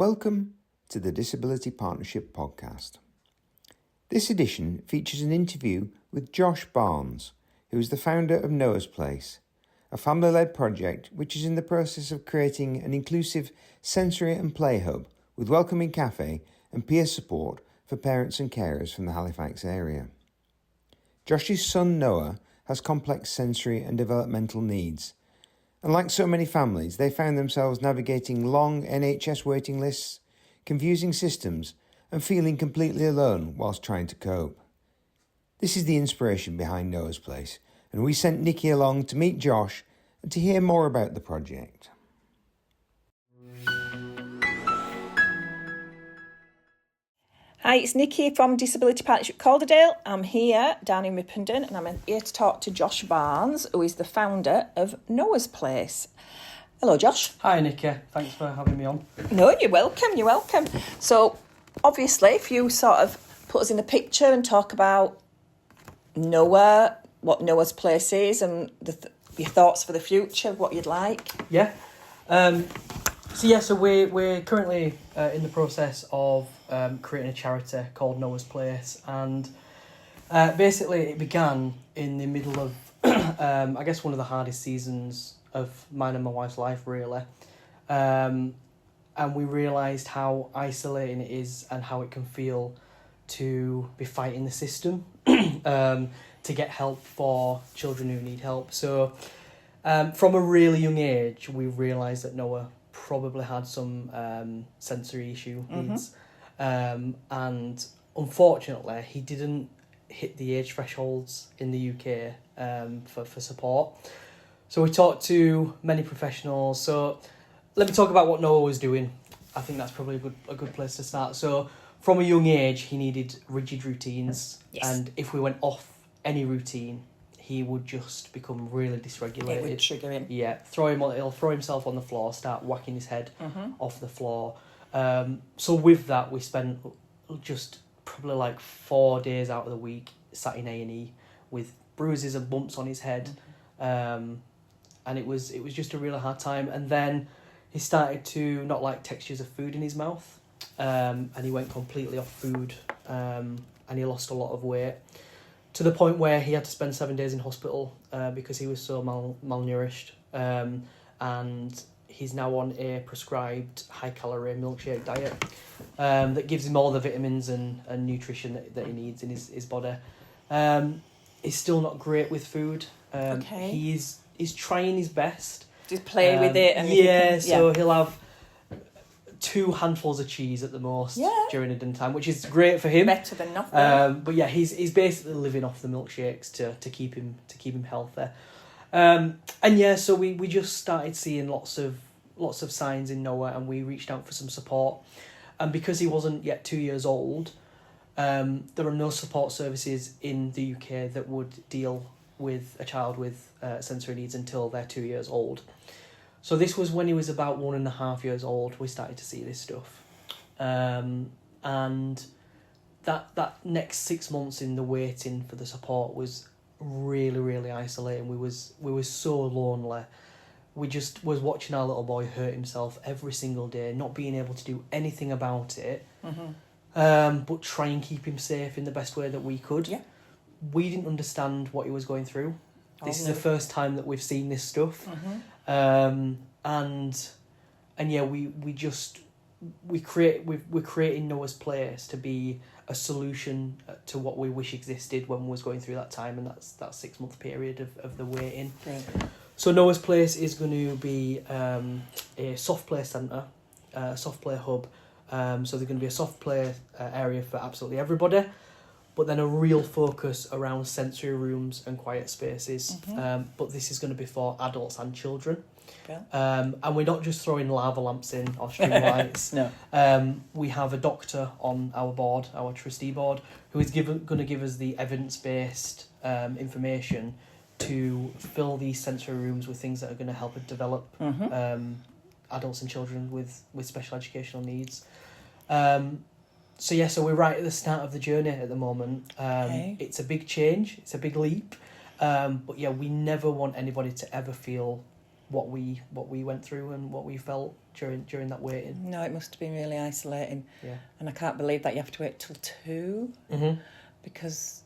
Welcome to the Disability Partnership Podcast. This edition features an interview with Josh Barnes, who is the founder of Noah's Place, a family-led project which is in the process of creating an inclusive sensory and play hub with welcoming café and peer support for parents and carers from the Halifax area. Josh's son Noah has complex sensory and developmental needs, and like so many families, they found themselves navigating long NHS waiting lists, confusing systems, and feeling completely alone whilst trying to cope. This is the inspiration behind Noah's Place, and we sent Nicki along to meet Josh and to hear more about the project. Hi, it's Nicki from Disability Partnership Calderdale. I'm here down in Ripondon and I'm here to talk to Josh Barnes, who is the founder of Noah's Place. Hello, Josh. Hi, Nicki. Thanks for having me on. No, you're welcome. So, obviously, if you sort of put us in a picture and talk about Noah, what Noah's Place is and your thoughts for the future, what you'd like. Yeah. So we're currently in the process of creating a charity called Noah's Place, and basically it began in the middle of I guess one of the hardest seasons of mine and my wife's life, really, and we realised how isolating it is and how it can feel to be fighting the system to get help for children who need help. So from a really young age we realised that Noah probably had some sensory issue needs, and unfortunately he didn't hit the age thresholds in the UK for support. So we talked to many professionals. So let me talk about what Noah was doing. I think that's probably a good place to start. So from a young age he needed rigid routines, yes. And if we went off any routine he would just become really dysregulated. It would trigger him. Yeah, he'll throw himself on the floor, start whacking his head off the floor. So with that, we spent just probably like 4 days out of the week sat in A&E with bruises and bumps on his head, and it was just a really hard time. And then he started to not like textures of food in his mouth, and he went completely off food, and he lost a lot of weight, to the point where he had to spend 7 days in hospital because he was so malnourished, and he's now on a prescribed high-calorie milkshake diet that gives him all the vitamins and nutrition that he needs in his body. He's still not great with food. Okay. He's trying his best. Just play with it. And so he'll have 2 handfuls of cheese at the most during a dinner time, which is great for him. Better than nothing. But yeah, he's basically living off the milkshakes to keep him healthy. So we just started seeing lots of signs in Noah, and we reached out for some support. And because he wasn't yet 2 years old, there are no support services in the UK that would deal with a child with sensory needs until they're 2 years old. So this was when he was about 1.5 years old. We started to see this stuff, and that next 6 months in the waiting for the support was really, really isolating. We was so lonely. We just was watching our little boy hurt himself every single day, not being able to do anything about it, but try and keep him safe in the best way that we could. Yeah. We didn't understand what he was going through. This is the first time that we've seen this stuff. We're creating Noah's Place to be a solution to what we wish existed when we was going through that time, and that's that 6 month period of the waiting. Right. So Noah's Place is going to be a soft play centre, a soft play hub. So there's going to be a soft play area for absolutely everybody, but then a real focus around sensory rooms and quiet spaces. But this is going to be for adults and children. Okay. And we're not just throwing lava lamps in or string lights. No. We have a doctor on our board, our trustee board, who is going to give us the evidence-based information to fill these sensory rooms with things that are going to help develop adults and children with special educational needs. So we're right at the start of the journey at the moment. It's a big change, it's a big leap, but yeah, we never want anybody to ever feel what we went through and what we felt during that waiting. No, it must have been really isolating. Yeah. And I can't believe that you have to wait till 2. Mm-hmm. Because,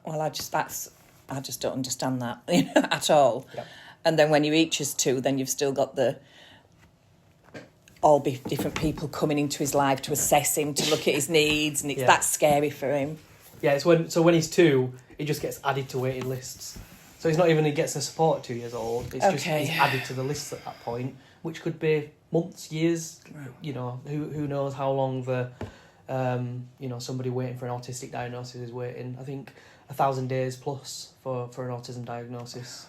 well, I just don't understand that at all. Yep. And then when you reaches 2, then you've still got different people coming into his life to assess him, to look at his needs, and that's scary for him. Yeah, it's when he's 2, he just gets added to waiting lists. So he's not even he gets the support at 2 years old. It's just he's added to the list at that point, which could be months, years. You know, who knows how long the somebody waiting for an autistic diagnosis is waiting. I think 1,000 days plus for an autism diagnosis.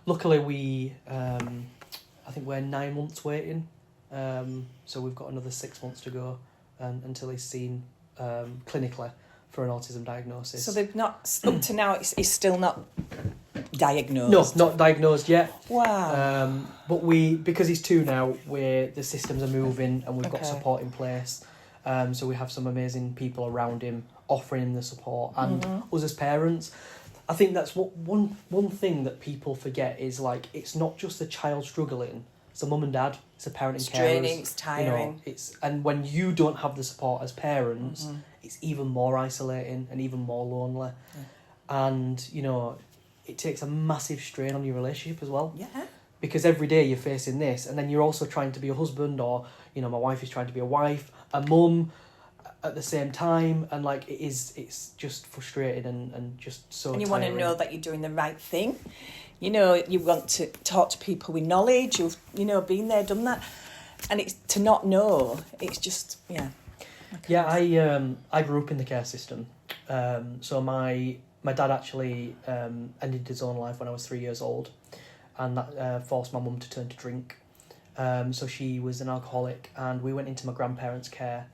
Luckily, I think we're 9 months waiting. So we've got another 6 months to go until he's seen clinically for an autism diagnosis. So they've not, up to now, it's still not diagnosed? No, not diagnosed yet. Wow. But because he's 2 now, the systems are moving and we've got support in place. So we have some amazing people around him offering him the support, and us as parents. I think that's what one thing that people forget is, like, it's not just the child struggling. It's a mum and dad. It's a parent and carers. It's draining. It's tiring. And when you don't have the support as parents, it's even more isolating and even more lonely. Yeah. And it takes a massive strain on your relationship as well. Yeah. Because every day you're facing this, and then you're also trying to be a husband, or my wife is trying to be a wife, a mum at the same time, and like it's just frustrating and just so. And you want to know that you're doing the right thing. You want to talk to people with knowledge. You've been there, done that, and it's to not know. It's just Yeah, I grew up in the care system. So my dad actually ended his own life when I was 3 years old, and that forced my mum to turn to drink. So she was an alcoholic, and we went into my grandparents' care.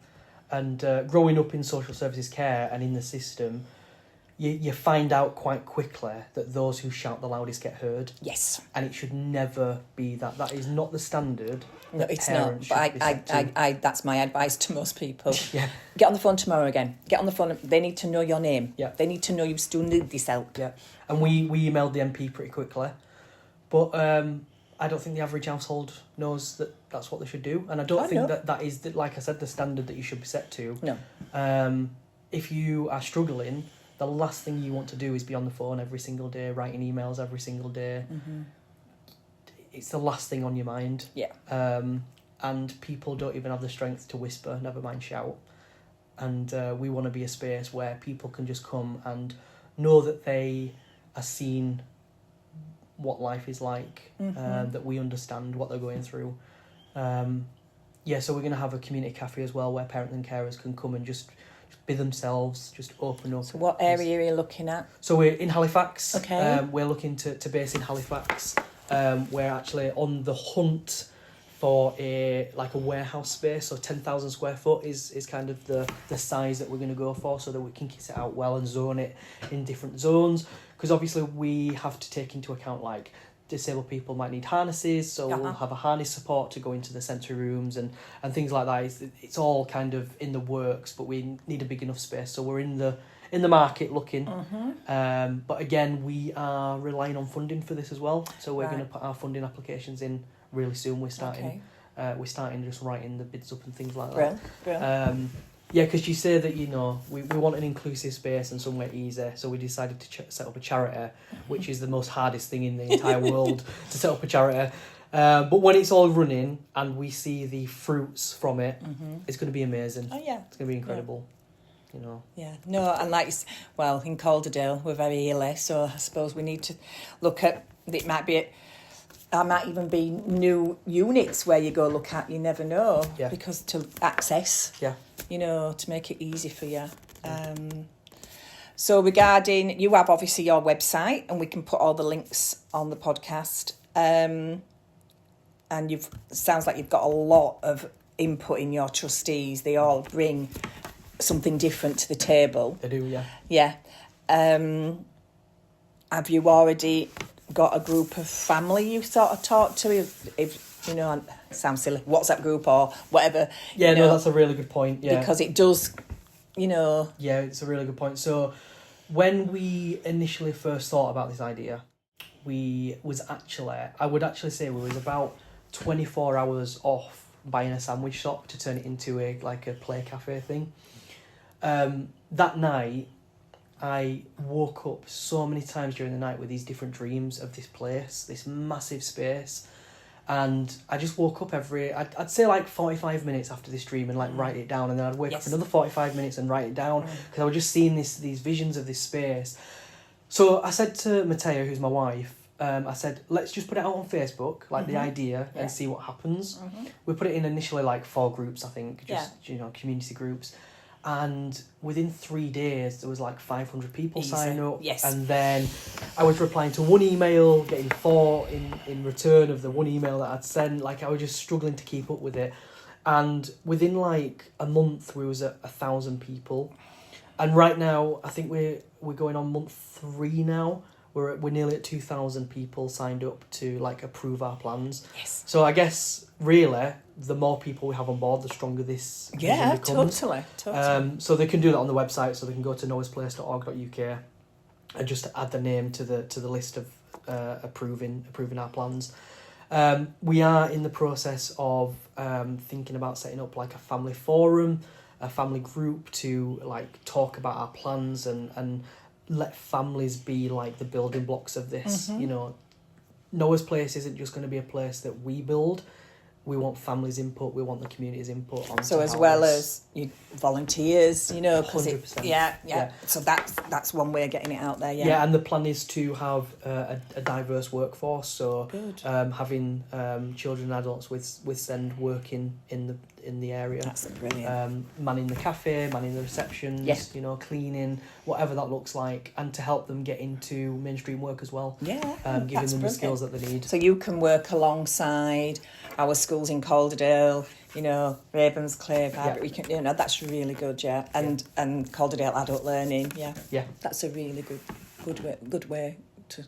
And growing up in social services care and in the system, you find out quite quickly that those who shout the loudest get heard. Yes. And it should never be that. That is not the standard. No, it's not. But I that's my advice to most people. Yeah. Get on the phone tomorrow again. Get on the phone. They need to know your name. Yeah. They need to know you still need this help. Yeah. And we emailed the MP pretty quickly. But I don't think the average household knows that that's what they should do. And I don't think that is, like I said, the standard that you should be set to. No. If you are struggling, the last thing you want to do is be on the phone every single day, writing emails every single day. Mm-hmm. It's the last thing on your mind. Yeah. And people don't even have the strength to whisper, never mind shout. And we want to be a space where people can just come and know that they are seen, what life is like, that we understand what they're going through. So we're going to have a community cafe as well, where parents and carers can come and just be themselves, just open up. So what area are you looking at? So we're in Halifax. Okay. We're looking to base in Halifax. We're actually on the hunt for a warehouse space. So 10,000 square foot is kind of the size that we're going to go for, so that we can kit it out well and zone it in different zones. Because obviously we have to take into account, like, disabled people might need harnesses, so we'll have a harness support to go into the sensory rooms and things like that. It's all kind of in the works, but we need a big enough space. So we're in the market looking. But again, we are relying on funding for this as well. So we're going to put our funding applications in really soon. We're starting just writing the bids up and things like that. Brilliant. Because you say that, we want an inclusive space and somewhere easy, so we decided to set up a charity, which is the most hardest thing in the entire world, to set up a charity. But when it's all running and we see the fruits from it, it's going to be amazing. Oh, yeah. It's going to be incredible. Yeah, no, and in Calderdale we're very ill, so I suppose we need to look at, there might even be new units where you go look at, you never know, because to access, to make it easy for you. So regarding, you have obviously your website, and we can put all the links on the podcast, and sounds like you've got a lot of input in your trustees. They all bring something different to the table. They do, yeah. Yeah. Have you already got a group of family you sort of talk to? If sounds silly, WhatsApp group or whatever. Yeah, no, that's a really good point. Yeah, because it does, Yeah, it's a really good point. So when we initially first thought about this idea, I would actually say we was about 24 hours off buying a sandwich shop to turn it into a play cafe thing. That night, I woke up so many times during the night with these different dreams of this place, this massive space. And I just woke up I'd say 45 minutes after this dream and write it down. And then I'd wake up another 45 minutes and write it down. Because I was just seeing these visions of this space. So I said to Matea, who's my wife, I said, let's just put it out on Facebook, the idea, and see what happens. We put it in initially 4 groups, I think, community groups. And within 3 days, there was 500 people sign up. Yes. And then I was replying to one email, getting 4 in return of the one email that I'd sent. I was just struggling to keep up with it. And within a month, we was at 1,000 people. And right now, I think we're going on month 3 now. We're nearly at 2,000 people signed up to approve our plans. Yes. So I guess really, the more people we have on board, the stronger this vision becomes. Totally. So they can do that on the website. So they can go to noahsplace.org.uk and just add the name to the list of approving our plans. We are in the process of thinking about setting up a family forum, a family group to talk about our plans and let families be the building blocks of this. Noah's Place isn't just going to be a place that we build. We want families' input. We want the community's input on. So as well as you volunteers, 100%. Yeah. So that's one way of getting it out there. Yeah. Yeah, and the plan is to have a diverse workforce. So having children and adults with SEND working in the area. That's brilliant. Manning the cafe, manning the receptions. Cleaning, whatever that looks like, and to help them get into mainstream work as well. Yeah. Giving them the skills that they need. So you can work alongside our schools in Calderdale, Ravenscliffe, we can, that's really good, and Calderdale Adult Learning, that's a really good way to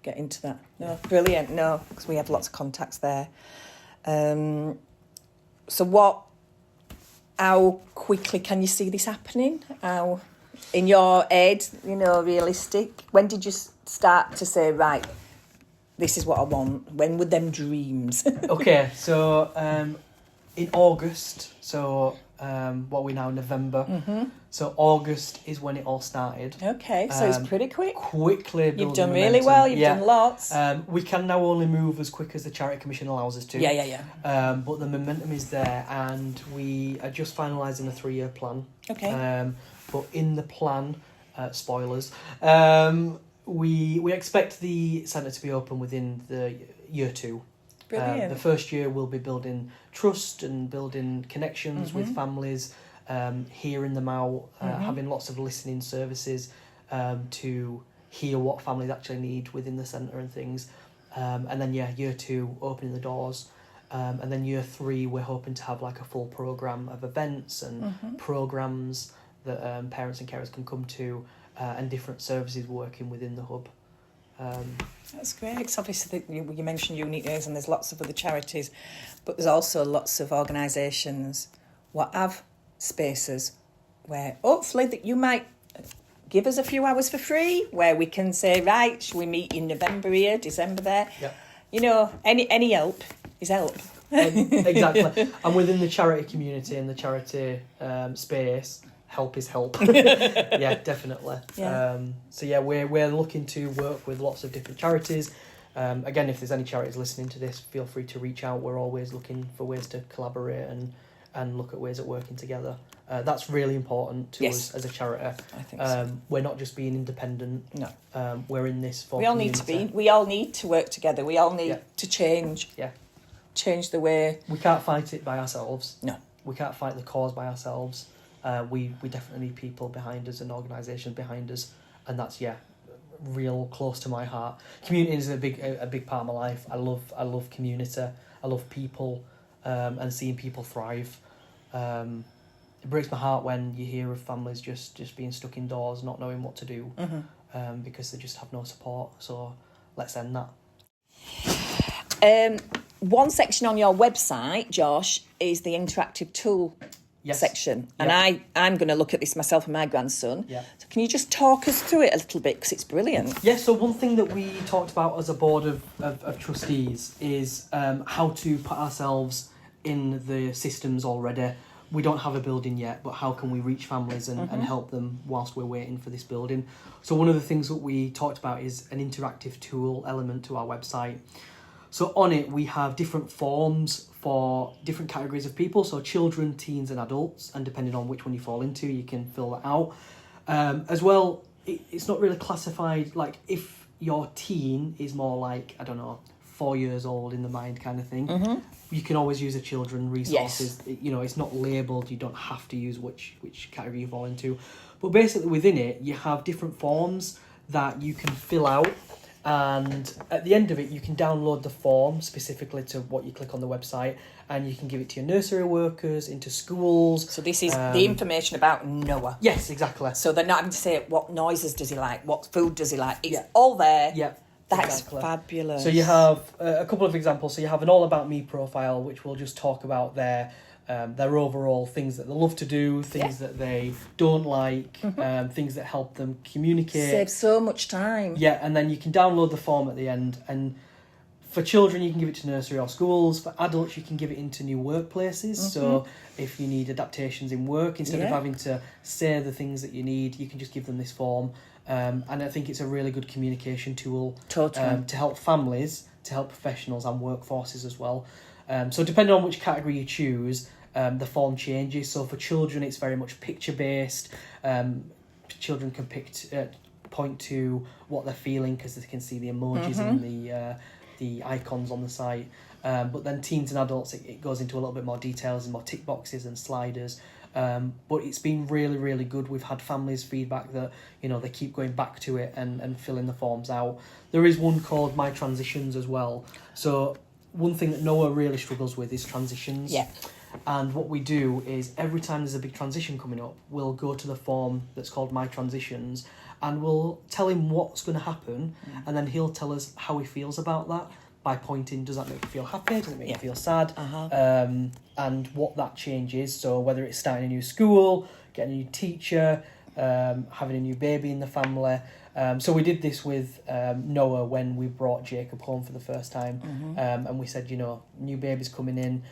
get into that. Brilliant, because we have lots of contacts there. So how quickly can you see this happening? How, in your head, realistic? When did you start to say, right, this is what I want? When were them dreams? Okay, so in August, so what are we now, November? So August is when it all started. Okay, so it's pretty quick. Quickly building You've done momentum. really well, you've done lots. We can now only move as quick as the Charity Commission allows us to. Yeah. But the momentum is there, and we are just finalising a 3-year plan. Okay. But in the plan, spoilers, we expect the centre to be open within the year 2. Brilliant. The first year we'll be building trust and building connections with families, hearing them out, having lots of listening services to hear what families actually need within the centre and things. And then year 2, opening the doors. And then year 3, we're hoping to have a full programme of events and programmes that parents and carers can come to, and different services working within the hub. That's great, because obviously you mentioned Unique Days and there's lots of other charities, but there's also lots of organisations what have spaces where hopefully that you might give us a few hours for free, where we can say, right, shall we meet in November here, December there? Yep. Any help is help. Exactly. And within the charity community and the charity space, help is help. Yeah, definitely. Yeah. We're looking to work with lots of different charities. Again, if there's any charities listening to this, feel free to reach out. We're always looking for ways to collaborate and look at ways of working together. That's really important to us as a charity. I think so. We're not just being independent. No. We're in this for we all community. need to be. We all need to work together. We all need to change. Yeah. Change the way. We can't fight it by ourselves. No. We can't fight the cause by ourselves. We definitely need people behind us and organisations behind us, and that's real close to my heart. Community is a big part of my life. I love community. I love people, and seeing people thrive. It breaks my heart when you hear of families just being stuck indoors, not knowing what to do, because they just have no support. So let's end that. One section on your website, Josh, is the interactive tool section. And I'm going to look at this myself and my grandson. Yeah. So can you just talk us through it a little bit, because it's brilliant. Yeah, so one thing that we talked about as a board of trustees is how to put ourselves in the systems already. We don't have a building yet, but how can we reach families and help them whilst we're waiting for this building? So one of the things that we talked about is an interactive tool element to our website. So on it, we have different forms for different categories of people. So children, teens and adults, and depending on which one you fall into, you can fill that out. As well, it's not really classified, like if your teen is more like, I don't know, 4 years old in the mind kind of thing, you can always use a children resources. Yes. You know, it's not labelled, you don't have to use which category you fall into. But basically within it, you have different forms that you can fill out. And at the end of it, you can download the form specifically to what you click on the website, and you can give it to your nursery workers, into schools. So this is the information about Noah. Yes, exactly. So they're not having to say what noises does he like, what food does he like. It's all there. Yeah. That's fabulous. So you have a couple of examples. So you have an All About Me profile, which we'll just talk about their overall things that they love to do, things that they don't like, things that help them communicate. Saves so much time. Yeah, and then you can download the form at the end. And for children, you can give it to nursery or schools. For adults, you can give it into new workplaces. So if you need adaptations in work, instead of having to say the things that you need, you can just give them this form. And I think it's a really good communication tool to help families, to help professionals and workforces as well. So depending on which category you choose, the form changes. So for children, it's very much picture-based. Children can point to what they're feeling because they can see the emojis and the icons on the site. But then teens and adults, it goes into a little bit more details and more tick boxes and sliders. But it's been really, really good. We've had families feedback that, you know, they keep going back to it and filling the forms out. There is one called My Transitions as well. So one thing that Noah really struggles with is transitions. Yeah. And what we do is every time there's a big transition coming up, we'll go to the form that's called My Transitions and we'll tell him what's going to happen, and then he'll tell us how he feels about that by pointing, does that make you feel happy, does it make you feel sad, and what that change is. So whether it's starting a new school, getting a new teacher, having a new baby in the family. So we did this with Noah when we brought Jacob home for the first time, and we said, you know, new baby's coming in.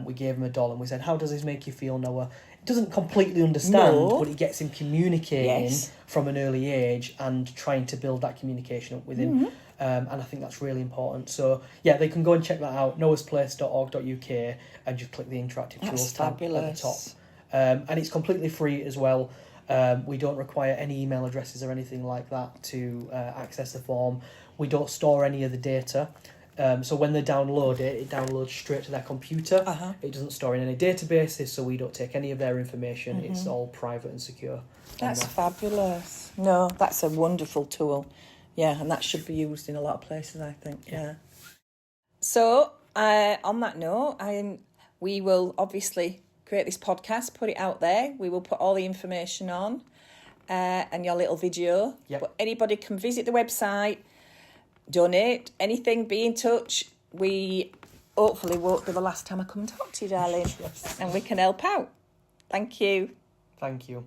We gave him a doll and we said, how does this make you feel, Noah? He doesn't completely understand, but it gets him communicating from an early age and trying to build that communication up with him. And I think that's really important. So, yeah, they can go and check that out, noahsplace.org.uk, and just click the interactive tools tab at the top. And it's completely free as well. We don't require any email addresses or anything like that to access the form. We don't store any of the data. So when they download it, it downloads straight to their computer. It doesn't store in any databases, so we don't take any of their information. It's all private and secure. That's fabulous. No, that's a wonderful tool. Yeah, and that should be used in a lot of places, I think. Yeah. So, on that note, we will obviously create this podcast, put it out there. We will put all the information on and your little video. But anybody can visit the website, donate, anything, be in touch. We hopefully won't be the last time I come and talk to you, darling. And we can help out. Thank you. Thank you.